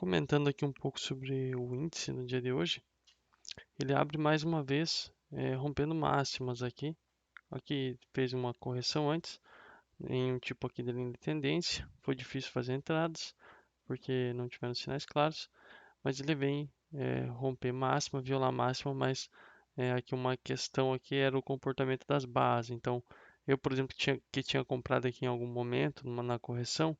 comentando aqui um pouco sobre o índice no dia de hoje. Ele abre mais uma vez, rompendo máximas aqui. Aqui fez uma correção antes, em um tipo aqui de linha de tendência. Foi difícil fazer entradas, porque não tiveram sinais claros. Mas ele vem romper máxima, violar máxima, mas aqui uma questão aqui era o comportamento das barras. Então, eu, por exemplo, que tinha comprado aqui em algum momento, na correção,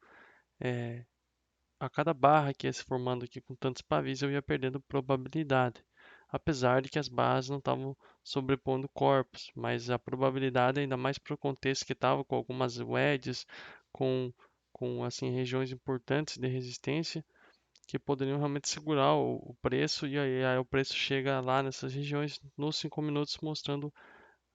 a cada barra que ia se formando aqui com tantos pavis, eu ia perdendo probabilidade. Apesar de que as barras não estavam sobrepondo corpos, mas a probabilidade, ainda mais para o contexto que estava com algumas wedges, com, com assim regiões importantes de resistência, que poderiam realmente segurar o preço, e aí o preço chega lá nessas regiões nos 5 minutos, mostrando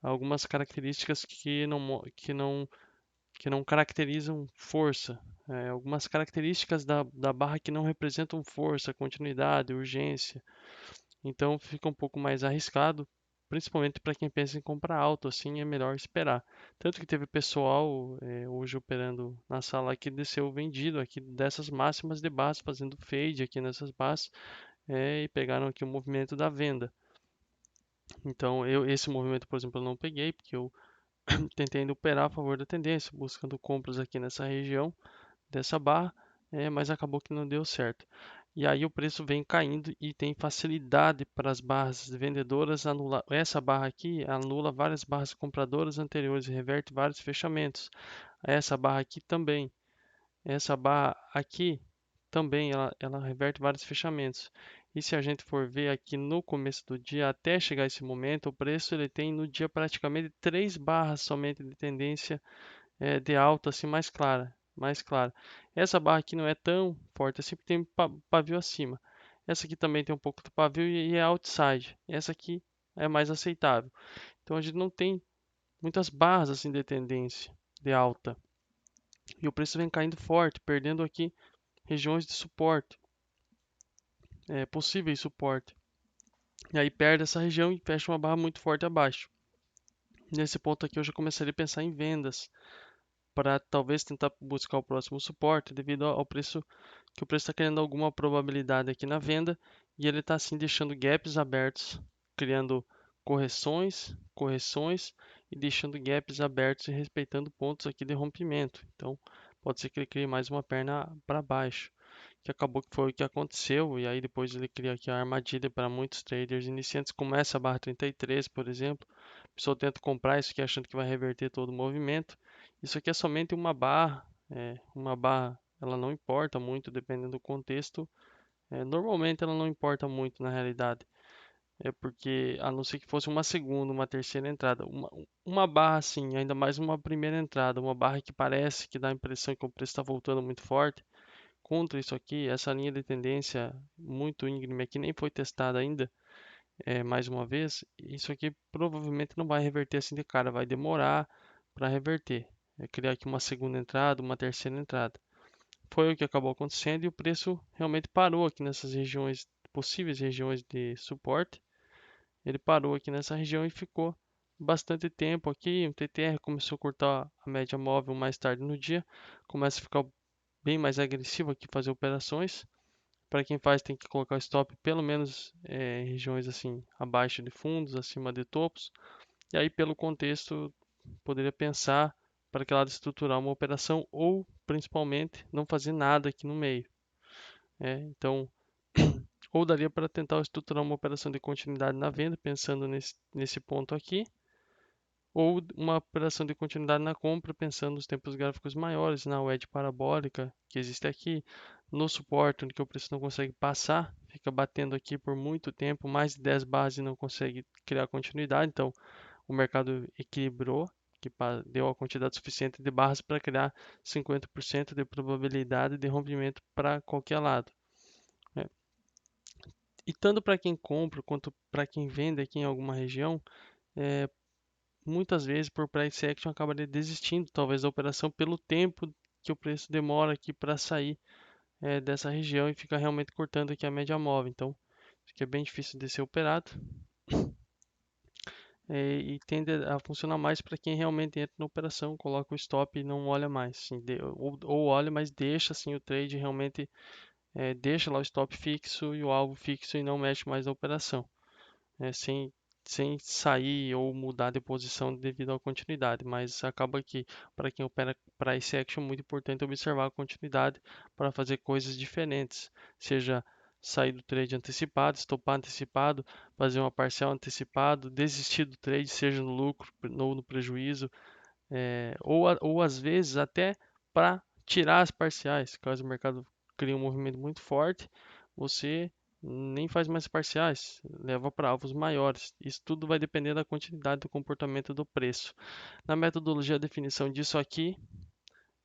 algumas características que não caracterizam força. Algumas características da barra que não representam força, continuidade, urgência. Então fica um pouco mais arriscado, principalmente para quem pensa em comprar alto, assim é melhor esperar. Tanto que teve pessoal hoje operando na sala que desceu vendido aqui dessas máximas de base, fazendo fade aqui nessas bases, e pegaram aqui o movimento da venda. Então esse movimento, por exemplo, eu não peguei, porque eu tentei ainda operar a favor da tendência, buscando compras aqui nessa região dessa barra, mas acabou que não deu certo. E aí o preço vem caindo e tem facilidade para as barras vendedoras anular. Essa barra aqui anula várias barras compradoras anteriores e reverte vários fechamentos. Essa barra aqui também. Essa barra aqui também ela reverte vários fechamentos. E se a gente for ver aqui no começo do dia, até chegar esse momento, o preço ele tem no dia praticamente 3 barras somente de tendência de alta assim mais clara, mais clara. Essa barra aqui não é tão forte assim, porque tem pavio acima. Essa aqui também tem um pouco do pavio e é outside. Essa aqui é mais aceitável. Então a gente não tem muitas barras assim de tendência de alta. E o preço vem caindo forte, perdendo aqui regiões de suporte, possíveis suporte. E aí perde essa região e fecha uma barra muito forte abaixo. Nesse ponto aqui eu já começaria a pensar em vendas, para talvez tentar buscar o próximo suporte devido ao preço que o preço está querendo alguma probabilidade aqui na venda e ele está assim deixando gaps abertos, criando correções, correções e deixando gaps abertos e respeitando pontos aqui de rompimento. Então pode ser que ele crie mais uma perna para baixo, que acabou que foi o que aconteceu e aí depois ele cria aqui a armadilha para muitos traders iniciantes, como essa barra 33, por exemplo. A pessoa tenta comprar isso aqui achando que vai reverter todo o movimento. Isso aqui é somente uma barra ela não importa muito dependendo do contexto. Normalmente ela não importa muito na realidade. É porque, a não ser que fosse uma segunda, uma terceira entrada. Uma barra assim, ainda mais uma primeira entrada, uma barra que parece que dá a impressão que o preço está voltando muito forte. Contra isso aqui, essa linha de tendência muito íngreme que nem foi testada ainda, mais uma vez, isso aqui provavelmente não vai reverter assim de cara, vai demorar para reverter. Criar aqui uma segunda entrada, uma terceira entrada. Foi o que acabou acontecendo e o preço realmente parou aqui nessas regiões, possíveis regiões de suporte. Ele parou aqui nessa região e ficou bastante tempo aqui. O TTR começou a cortar a média móvel mais tarde no dia, começa a ficar bem mais agressivo aqui fazer operações. Para quem faz tem que colocar o stop pelo menos em regiões assim abaixo de fundos, acima de topos. E aí pelo contexto poderia pensar para que lado estruturar uma operação ou principalmente não fazer nada aqui no meio. Então, ou daria para tentar estruturar uma operação de continuidade na venda, pensando nesse ponto aqui, ou uma operação de continuidade na compra, pensando nos tempos gráficos maiores, na wedge parabólica que existe aqui, no suporte, onde que o preço não consegue passar, fica batendo aqui por muito tempo, mais de 10 bases e não consegue criar continuidade, então o mercado equilibrou, que deu a quantidade suficiente de barras para criar 50% de probabilidade de rompimento para qualquer lado. Né? E tanto para quem compra quanto para quem vende aqui em alguma região, muitas vezes por price action acabaria desistindo talvez da operação pelo tempo que o preço demora aqui para sair dessa região e fica realmente cortando aqui a média móvel. Então, isso aqui é bem difícil de ser operado e tende a funcionar mais para quem realmente entra na operação, coloca o stop e não olha mais, assim, ou olha, mas deixa assim o trade realmente deixa lá o stop fixo e o alvo fixo e não mexe mais na operação, sem, sem sair ou mudar de posição devido à continuidade. Mas acaba que, para quem opera price action, é muito importante observar a continuidade para fazer coisas diferentes, seja sair do trade antecipado, estopar antecipado, fazer uma parcial antecipado, desistir do trade, seja no lucro ou no prejuízo, ou às vezes até para tirar as parciais, caso o mercado crie um movimento muito forte, você nem faz mais parciais, leva para alvos maiores. Isso tudo vai depender da quantidade do comportamento do preço. Na metodologia, a definição disso aqui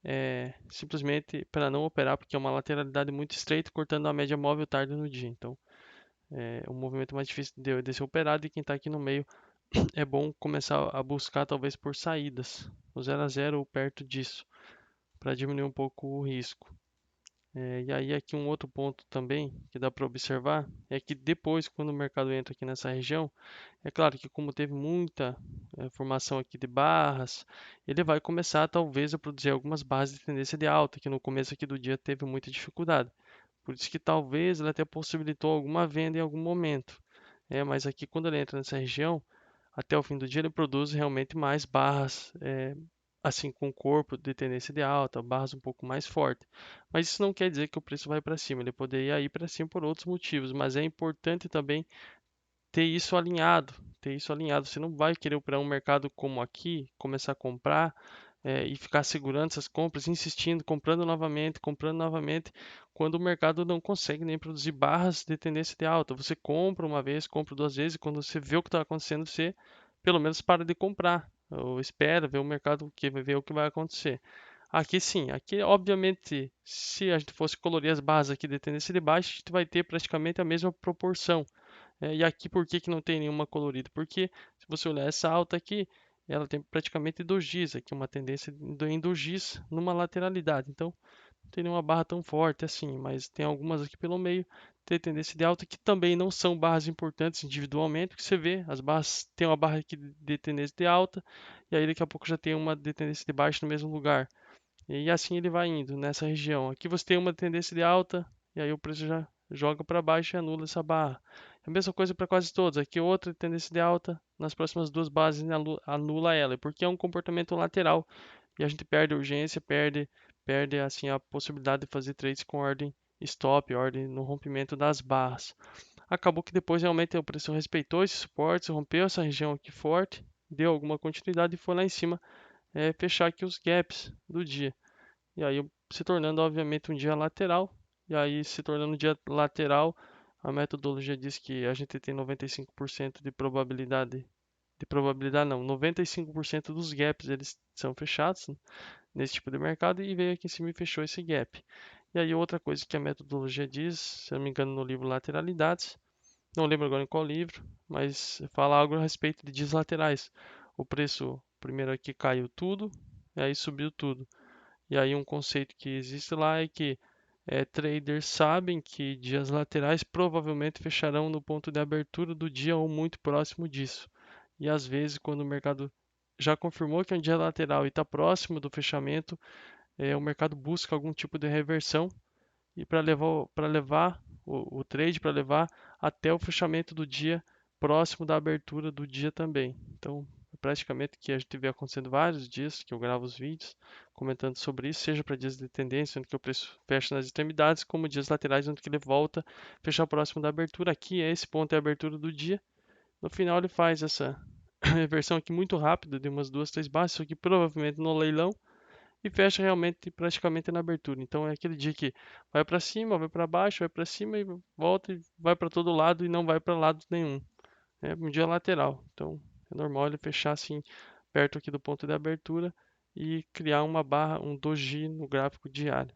é simplesmente para não operar, porque é uma lateralidade muito estreita, cortando a média móvel tarde no dia. Então, é um movimento mais difícil de ser operado e quem está aqui no meio é bom começar a buscar talvez por saídas, no 0 a 0 ou perto disso, para diminuir um pouco o risco. E aí aqui um outro ponto também que dá para observar é que depois, quando o mercado entra aqui nessa região, é claro que como teve muita formação aqui de barras, ele vai começar talvez a produzir algumas barras de tendência de alta, que no começo aqui do dia teve muita dificuldade. Por isso que talvez ele até possibilitou alguma venda em algum momento. Mas aqui quando ele entra nessa região, até o fim do dia ele produz realmente mais barras, assim com corpo de tendência de alta, barras um pouco mais fortes. Mas isso não quer dizer que o preço vai para cima, ele poderia ir para cima por outros motivos, mas é importante também ter isso alinhado, ter isso alinhado. Você não vai querer operar um mercado como aqui, começar a comprar e ficar segurando essas compras, insistindo, comprando novamente, quando o mercado não consegue nem produzir barras de tendência de alta. Você compra uma vez, compra duas vezes, e quando você vê o que está acontecendo, você pelo menos para de comprar, ou espera ver o mercado que vai ver o que vai acontecer. Aqui sim, aqui obviamente, se a gente fosse colorir as barras aqui de tendência de baixa, a gente vai ter praticamente a mesma proporção. E aqui por que, que não tem nenhuma colorida? Porque se você olhar essa alta aqui, ela tem praticamente dojis, aqui uma tendência em dojis numa lateralidade. Então não tem nenhuma barra tão forte assim, mas tem algumas aqui pelo meio, tem tendência de alta que também não são barras importantes individualmente, porque você vê, as barras tem uma barra aqui de tendência de alta, e aí daqui a pouco já tem uma de tendência de baixa no mesmo lugar. E assim ele vai indo nessa região. Aqui você tem uma tendência de alta, e aí o preço já joga para baixo e anula essa barra. É a mesma coisa para quase todos. Aqui outra tendência de alta, nas próximas duas bases anula ela, porque é um comportamento lateral e a gente perde a urgência, perde assim a possibilidade de fazer trades com ordem stop, ordem no rompimento das barras. Acabou que depois realmente o preço respeitou esse suporte, rompeu essa região aqui forte, deu alguma continuidade e foi lá em cima fechar aqui os gaps do dia. E aí se tornando obviamente um dia lateral. E aí se tornando um dia lateral, a metodologia diz que a gente tem 95% de probabilidade não, 95% dos gaps eles são fechados, né, nesse tipo de mercado e veio aqui em cima e fechou esse gap. E aí outra coisa que a metodologia diz, se eu não me engano no livro Lateralidades, não lembro agora em qual livro, mas fala algo a respeito de dias laterais. O preço primeiro aqui caiu tudo, e aí subiu tudo. E aí um conceito que existe lá é que traders sabem que dias laterais provavelmente fecharão no ponto de abertura do dia ou muito próximo disso. E às vezes, quando o mercado já confirmou que é um dia lateral e está próximo do fechamento, o mercado busca algum tipo de reversão e para levar o trade para levar até o fechamento do dia próximo da abertura do dia também. Então, praticamente que a gente vê acontecendo vários dias que eu gravo os vídeos comentando sobre isso, seja para dias de tendência, onde que o preço fecha nas extremidades, como dias laterais, onde que ele volta a fechar próximo da abertura. Aqui é esse ponto é a abertura do dia. No final ele faz essa reversão aqui muito rápida, de umas duas, três bases, isso aqui provavelmente no leilão e fecha realmente praticamente na abertura. Então é aquele dia que vai para cima, vai para baixo, vai para cima e volta e vai para todo lado e não vai para lado nenhum. É um dia lateral. Então é normal ele fechar assim perto aqui do ponto de abertura e criar uma barra, um doji no gráfico diário.